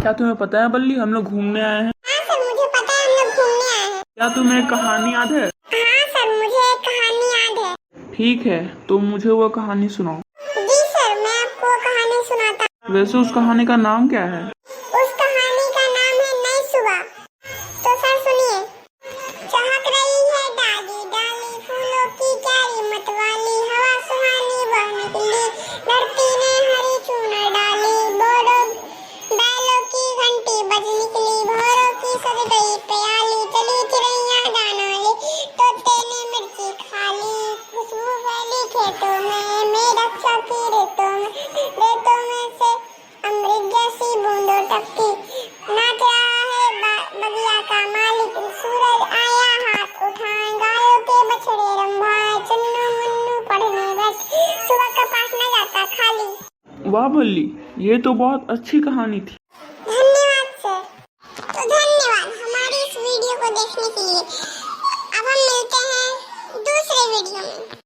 क्या तुम्हें पता है बल्ली, हम लोग घूमने आए हैं। हाँ सर, मुझे पता है, हम लोग घूमने आए हैं। क्या तुम्हें एक कहानी याद है? हाँ सर, मुझे एक कहानी याद है। ठीक है, तुम मुझे वो कहानी सुनाओ। जी सर, मैं आपको कहानी सुनाता हूँ। वैसे उस कहानी का नाम क्या है? उस कहानी का नाम है नई सुबह। तो सर सुनिए। चहक रही है डाली डाली, फूलों की क्यारी मतवाली, हवा सुहानी बह निकली, धरती ने हरी चूनर डाली, बैलों की घंटी बज निकली, भौरों की सज गई प्याली, चली चिड़ैया गाना ले, तोते ने मिर्ची खा ली, खुशबू फैली खेतों में, मेढक की रेतों में से अमृत जैसी बूंदों टपकी, नाच रहा है बगिया का मालिक, सूरज आया हाथ उठाए, गायों के बछड़े रंभाए, चुन्नू मुन्नू पढ़ने बैठ, सुबह का पास न जाता खाली। वाह बल्ली, ये तो बहुत अच्छी कहानी थी। धन्यवाद सर। तो धन्यवाद हमारी इस वीडियो को देखने के लिए। अब हम मिलते हैं दूसरे वीडियो में।